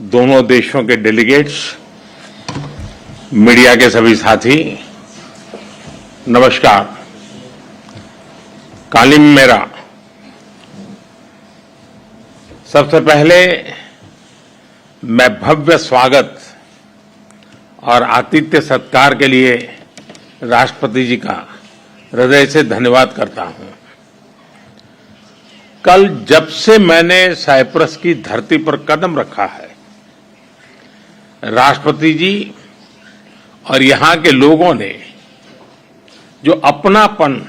दोनों देशों के डेलीगेट्स, मीडिया के सभी साथी, नमस्कार। कालिम मेरा। सबसे पहले मैं भव्य स्वागत और आतिथ्य सत्कार के लिए राष्ट्रपति जी का हृदय से धन्यवाद करता हूं। कल जब से मैंने साइप्रस की धरती पर कदम रखा है, राष्ट्रपति जी और यहां के लोगों ने जो अपनापन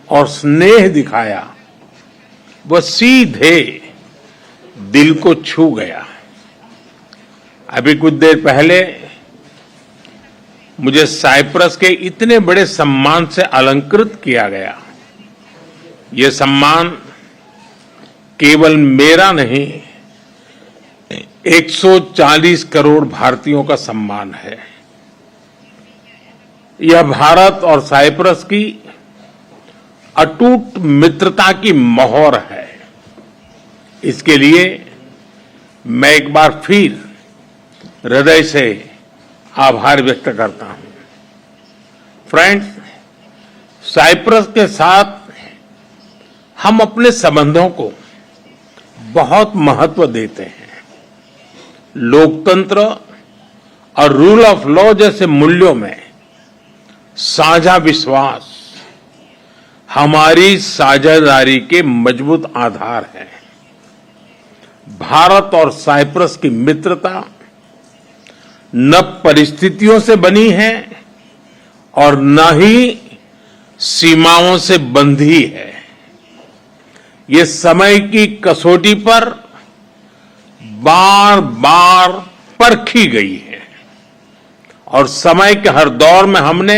और स्नेह दिखाया, वह सीधे दिल को छू गया। अभी कुछ देर पहले मुझे साइप्रस के इतने बड़े सम्मान से अलंकृत किया गया। ये सम्मान केवल मेरा नहीं, 140 करोड़ भारतीयों का सम्मान है। यह भारत और साइप्रस की अटूट मित्रता की मोहर है। इसके लिए मैं एक बार फिर हृदय से आभार व्यक्त करता हूं। फ्रेंड्स, साइप्रस के साथ हम अपने संबंधों को बहुत महत्व देते हैं। लोकतंत्र और रूल ऑफ लॉ जैसे मूल्यों में साझा विश्वास हमारी साझेदारी के मजबूत आधार है। भारत और साइप्रस की मित्रता न परिस्थितियों से बनी है और न ही सीमाओं से बंधी है। ये समय की कसौटी पर बार बार परखी गई है और समय के हर दौर में हमने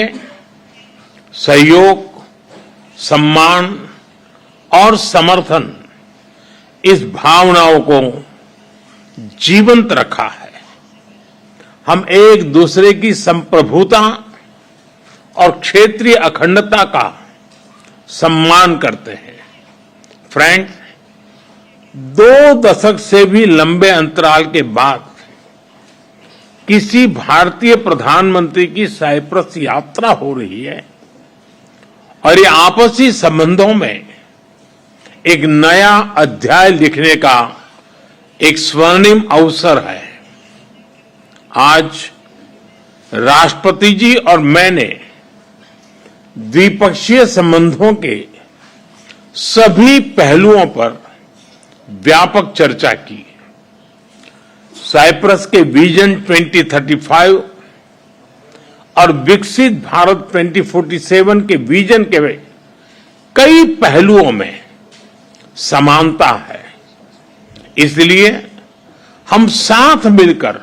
सहयोग, सम्मान और समर्थन, इस भावनाओं को जीवंत रखा है। हम एक दूसरे की संप्रभुता और क्षेत्रीय अखंडता का सम्मान करते हैं। फ्रेंड्स, 2 दशक से भी लंबे अंतराल के बाद किसी भारतीय प्रधानमंत्री की साइप्रस यात्रा हो रही है और ये आपसी संबंधों में एक नया अध्याय लिखने का एक स्वर्णिम अवसर है। आज राष्ट्रपति जी और मैंने द्विपक्षीय संबंधों के सभी पहलुओं पर व्यापक चर्चा की। साइप्रस के विजन 2035 और विकसित भारत 2047 के विजन के कई पहलुओं में समानता है। इसलिए हम साथ मिलकर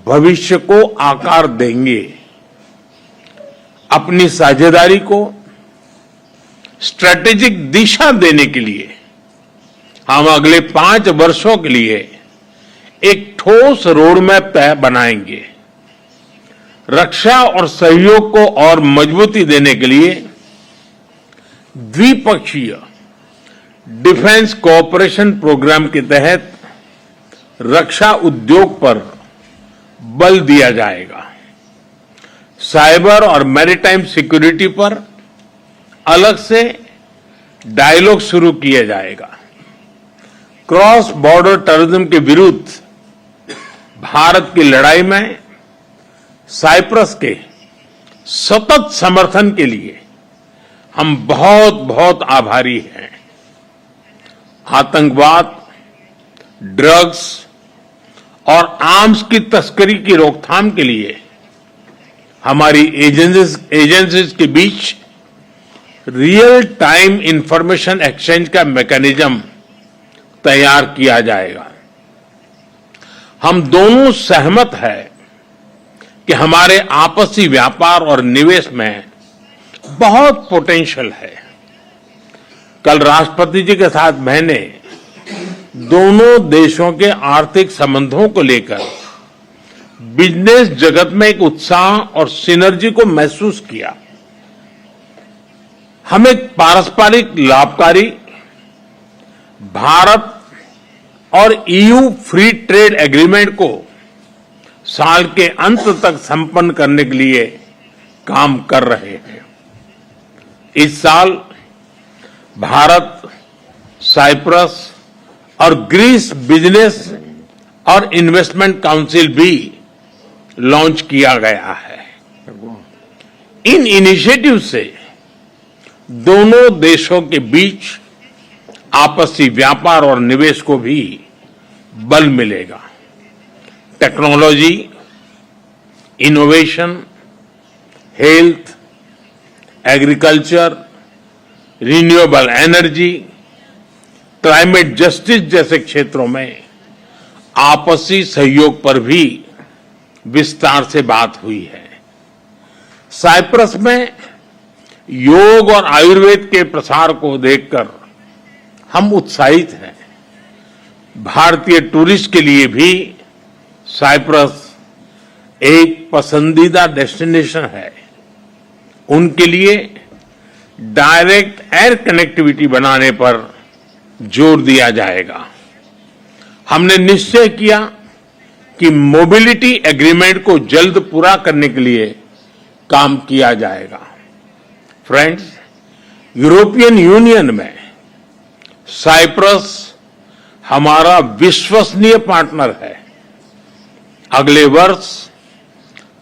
भविष्य को आकार देंगे। अपनी साझेदारी को स्ट्रैटेजिक दिशा देने के लिए हम अगले 5 वर्षों के लिए एक ठोस रोडमैप बनाएंगे। रक्षा और सहयोग को और मजबूती देने के लिए द्विपक्षीय डिफेंस कोऑपरेशन प्रोग्राम के तहत रक्षा उद्योग पर बल दिया जाएगा। साइबर और मैरीटाइम सिक्योरिटी पर अलग से डायलॉग शुरू किया जाएगा। क्रॉस बॉर्डर टेररिज्म के विरुद्ध भारत की लड़ाई में साइप्रस के सतत समर्थन के लिए हम बहुत बहुत आभारी हैं। आतंकवाद, ड्रग्स और आर्म्स की तस्करी की रोकथाम के लिए हमारी एजेंसीज के बीच रियल टाइम इंफॉर्मेशन एक्सचेंज का मैकेनिज्म तैयार किया जाएगा। हम दोनों सहमत हैं कि हमारे आपसी व्यापार और निवेश में बहुत पोटेंशियल है। कल राष्ट्रपति जी के साथ मैंने दोनों देशों के आर्थिक संबंधों को लेकर बिजनेस जगत में एक उत्साह और सिनर्जी को महसूस किया। हम एक पारस्परिक लाभकारी भारत और ईयू फ्री ट्रेड एग्रीमेंट को साल के अंत तक संपन्न करने के लिए काम कर रहे हैं। इस साल भारत, साइप्रस और ग्रीस बिजनेस और इन्वेस्टमेंट काउंसिल भी लॉन्च किया गया है। इन इनिशिएटिव से दोनों देशों के बीच आपसी व्यापार और निवेश को भी बल मिलेगा। Technology, innovation, health, agriculture, renewable energy, climate justice जैसे क्षेत्रों में आपसी सहयोग पर भी विस्तार से बात हुई है। साइप्रस में योग और आयुर्वेद के प्रसार को देखकर हम उत्साहित हैं। भारतीय टूरिस्ट के लिए भी साइप्रस एक पसंदीदा डेस्टिनेशन है। उनके लिए डायरेक्ट एयर कनेक्टिविटी बनाने पर जोर दिया जाएगा। हमने निश्चय किया कि मोबिलिटी एग्रीमेंट को जल्द पूरा करने के लिए काम किया जाएगा। फ्रेंड्स, यूरोपियन यूनियन में साइप्रस हमारा विश्वसनीय पार्टनर है। अगले वर्ष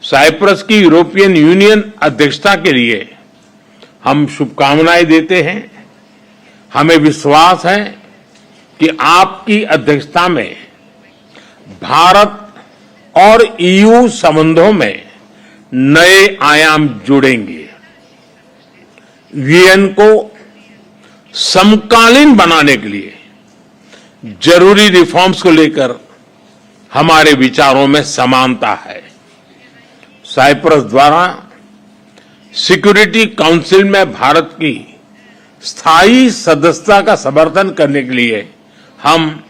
साइप्रस की यूरोपियन यूनियन अध्यक्षता के लिए हम शुभकामनाएं देते हैं। हमें विश्वास है कि आपकी अध्यक्षता में भारत और ईयू संबंधों में नए आयाम जुड़ेंगे। यूएन को समकालीन बनाने के लिए जरूरी रिफॉर्म्स को लेकर हमारे विचारों में समानता है। साइप्रस द्वारा सिक्योरिटी काउंसिल में भारत की स्थायी सदस्यता का समर्थन करने के लिए हम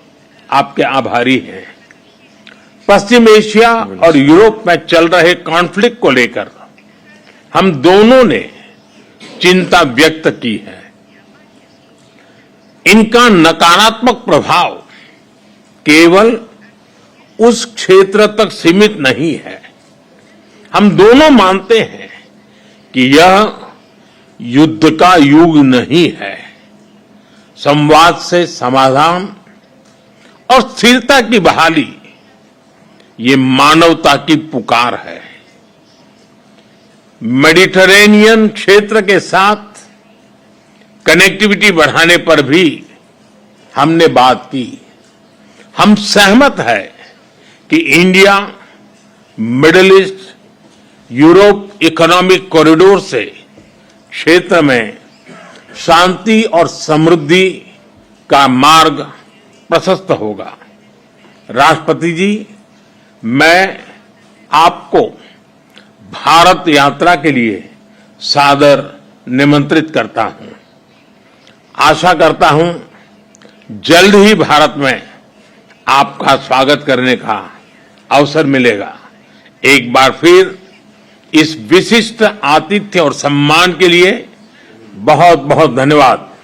आपके आभारी हैं। पश्चिम एशिया और यूरोप में चल रहे कॉन्फ्लिक्ट को लेकर हम दोनों ने चिंता व्यक्त की है। इनका नकारात्मक प्रभाव केवल उस क्षेत्र तक सीमित नहीं है। हम दोनों मानते हैं कि यह युद्ध का युग नहीं है। संवाद से समाधान और स्थिरता की बहाली ये मानवता की पुकार है। मेडिटरेनियन क्षेत्र के साथ कनेक्टिविटी बढ़ाने पर भी हमने बात की। हम सहमत है कि India, middle east, Europe economic corridor से क्षेत्र में शांति और समृद्धि का मार्ग प्रशस्त होगा। राष्ट्रपति जी, मैं आपको भारत यात्रा के लिए सादर निमंत्रित करता हूं। आशा करता हूं जल्द ही भारत में आपका स्वागत करने का अवसर मिलेगा। एक बार फिर इस विशिष्ट आतिथ्य और सम्मान के लिए बहुत बहुत धन्यवाद।